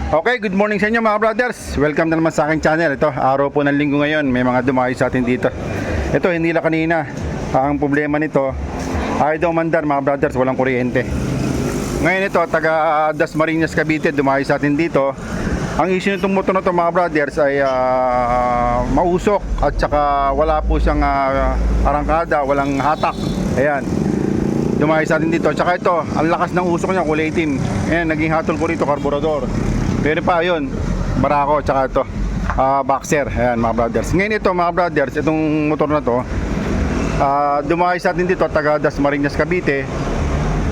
Okay, good morning sa inyo mga brothers. Welcome na naman sa aking channel. Ito, araw po ng linggo ngayon. May mga dumayo sa atin dito. Ito, hindi lang kanina. Ang problema nito, ay daw mandar mga brothers, walang kuryente. Ngayon ito, taga Dasmariñas, Cavite, dumayo sa atin dito. Ang issue nitong motor na ito mga brothers ay mausok at saka wala po siyang arangkada, walang hatak. Ayan. Dumayo sa atin dito. Tsaka ito, ang lakas ng usok niya, kulay itim. Ayan, naging hatol ko rito, karburador. Pero pa yun, barako, tsaka ito boxer, ayan mga brothers. Ngayon ito mga brothers, itong motor na to dumayo sa atin dito, taga Dasmariñas, Cavite.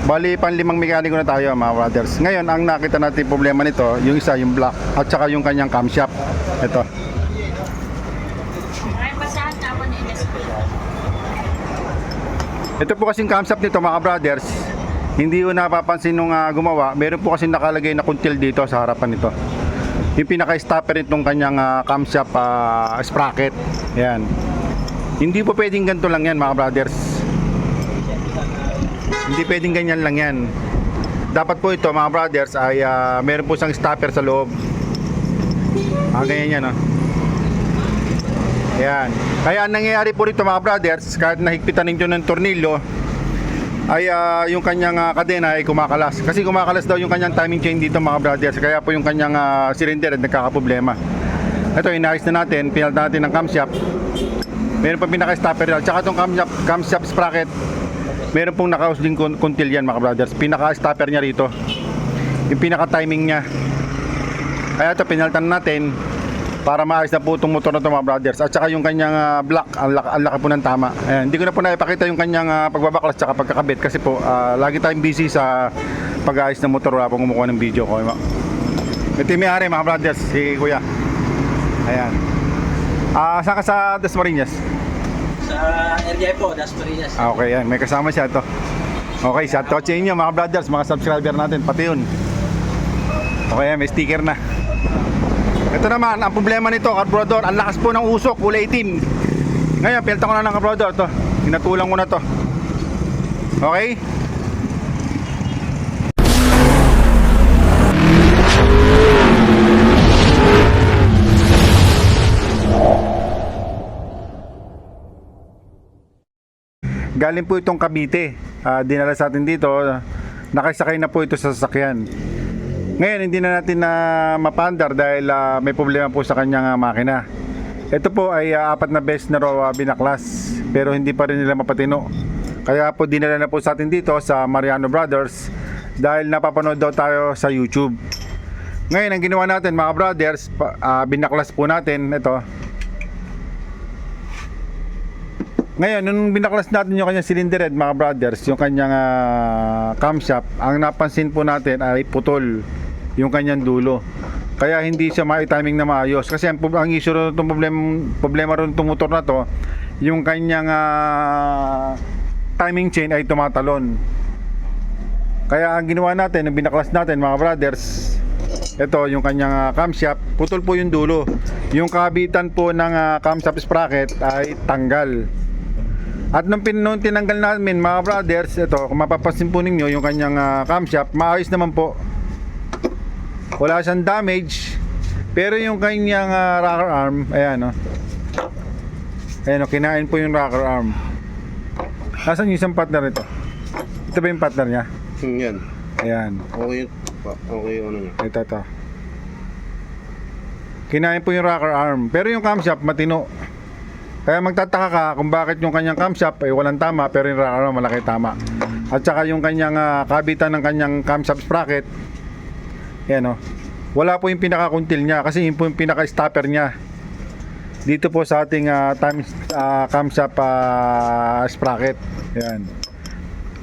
Bali, panlimang mekaniko na tayo mga brothers. Ngayon, ang nakita natin problema nito, yung isa, yung black, at saka yung kanyang camshaft. Ito. Ito po kasing camshaft nito mga brothers, hindi ko napapansin nung gumawa. Meron po kasi nakalagay na kuntil dito sa harapan nito. Yung pinaka-stopper nitong kanyang camshaft sprocket. Yan. Hindi po pwedeng ganito lang yan mga brothers. Hindi pwedeng ganyan lang yan. Dapat po ito mga brothers ay meron po siyang stopper sa loob. Ganyan yan, no? Yan. Kaya ang nangyayari po rito mga brothers, kahit nahigpitan ninyo ng tornilyo, ay yung kanyang kadena ay kumakalas. Kasi kumakalas daw yung kanyang timing chain dito mga brothers. Kaya po yung kanyang cylinder ay nagkakaproblema. Ito, inayos na natin, pinalitan natin ng camshaft. Meron pa pinaka-stopper yan. Tsaka itong camshaft sprocket, meron pong nakausling kuntil yan mga brothers. Pinaka-stopper niya rito, yung pinaka-timing niya. Kaya ito, pinalitan natin para maayos na po itong motor na ito mga brothers. At saka yung kanyang block, ang laki po ng tama. Ayan, hindi ko na po naipakita yung kanyang pagbabaklas at saka pagkakabit. Kasi po, lagi tayong busy sa pag-ayos ng motor. Wala pong kumukuha ng video ko. Ito yung may-ari mga brothers, si Kuya. Ayan. Saan ka sa Dasmariñas? Sa area po, Dasmariñas. Okay, yan. May kasama siya ito. Okay, shout out sa inyo mga brothers, mga subscriber natin, pati yun. Okay, may sticker na. Ito naman, ang problema nito, carburetor, ang lakas po ng usok, kulay itim. Ngayon, pelta ko na ng carburetor to. Hinatulang ko na to. Okay? Galing po itong Cavite. Dinala sa atin dito. Nakasakay na po ito sa sasakyan. Ngayon, hindi na natin na mapandar dahil may problema po sa kanyang makina. Ito po ay 4 na beses na raw binaklas, pero hindi pa rin nila mapatino. Kaya po dinala na po sa atin dito sa Mariano Brothers dahil napapanood daw tayo sa YouTube. Ngayon, ang ginawa natin mga brothers, binaklas po natin ito. Ngayon, nung binaklas natin yung kanyang cylinder head mga brothers, yung kanyang camshaft, ang napansin po natin ay putol yung kanyang dulo. Kaya hindi siya mai-timing na maayos. Kasi ang issue rin itong problema rin itong motor na to, yung kanyang timing chain ay tumatalon. Kaya ang ginawa natin, nung binaklas natin mga brothers, ito yung kanyang camshaft, putol po yung dulo. Yung kabitan po ng camshaft sprocket ay tanggal. At nung tinanggal namin mga brothers, ito, kung mapapansin po ninyo yung kanyang camshaft, maayos naman po. Wala siyang damage. Pero yung kanyang rocker arm, ayan o. Ayan o, kinain po yung rocker arm. Nasaan yung isang partner ito? Ito ba yung partner niya? Yan. Ayan. Okay. Okay yung ano niya. Ito. Kinain po yung rocker arm. Pero yung camshaft matino. Kaya magtataka ka kung bakit yung kanyang camshaft ay walang tama, pero yung rocker arm malaki tama. At saka yung kanyang kabitan ng kanyang camshaft sprocket, yan o, wala po yung pinaka-kuntil niya kasi yun po yung pinaka-stopper niya dito po sa ating camshaft sprocket. Yan,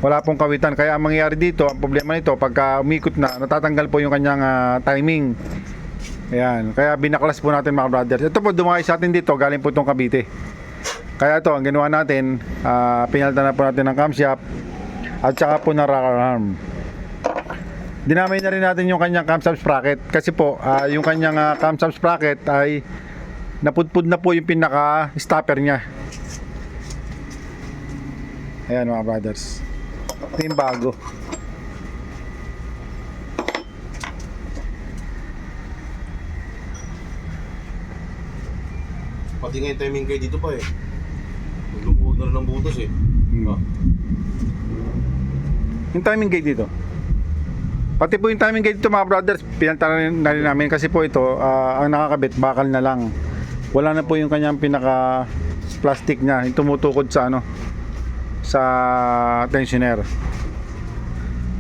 wala pong kawitan. Kaya ang mangyayari dito, ang problema nito, pagka umikot na, natatanggal po yung kanyang timing. Ayan, kaya binaklas po natin mga brothers. Ito po, dumayo sa atin dito, galing po itong Cavite. Kaya ito, ang ginawa natin, pinalitan na po natin ng camshaft at saka po ng rocker arm. Dinamay na rin natin yung kanyang camshaft sprocket kasi po yung kanyang camshaft sprocket ay napudpud na po yung pinaka stopper niya. Ayan mga brothers, ito yung bago. Pati nga yung timing kayo dito pa eh. Lumuhod na rin ang butas eh. Ah. Yung timing gate dito. Pati po yung timing gate dito mga brothers, pinantaran na rin namin kasi po ito, ang nakakabit, bakal na lang. Wala na po yung kanyang pinaka plastic niya, yung tumutukod sa ano, sa tensioner.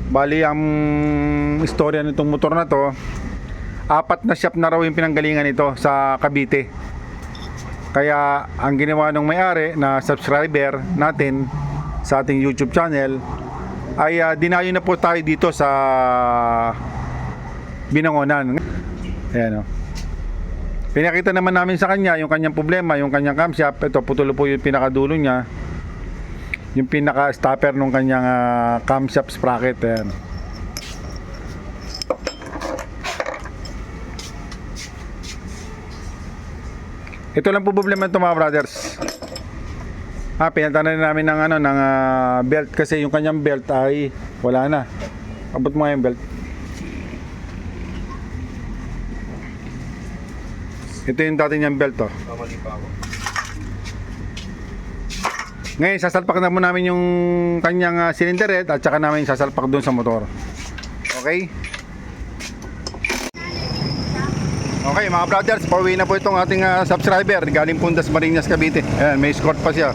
Bali, ang istorya nitong motor na to, 4 na shop na raw yung pinanggalingan nito sa Cavite. Kaya ang ginawa ng may-ari na subscriber natin sa ating YouTube channel ay dinayo na po tayo dito sa Binangonan. Ayan o. Pinakita naman namin sa kanya yung kanyang problema, yung kanyang camshaft. Ito, putulo po yung pinakadulo niya. Yung pinaka-stopper ng kanyang camshaft sprocket. Ayan. Ito lang po problema ito mga brothers. Pinantanan namin ng ano ng belt kasi yung kanyang belt ay wala na. Abot mo nga yung belt. Ito yung dati niyang belt oh. Kamali pa ako. Ngayon sasalpak na mo namin yung kanyang cylinder head at saka namin sasalpak doon sa motor. Okay? Okay mga brothers, pauwi na po itong ating subscriber galing Pundas Marinas Cavite. Ayan, may escort pa siya.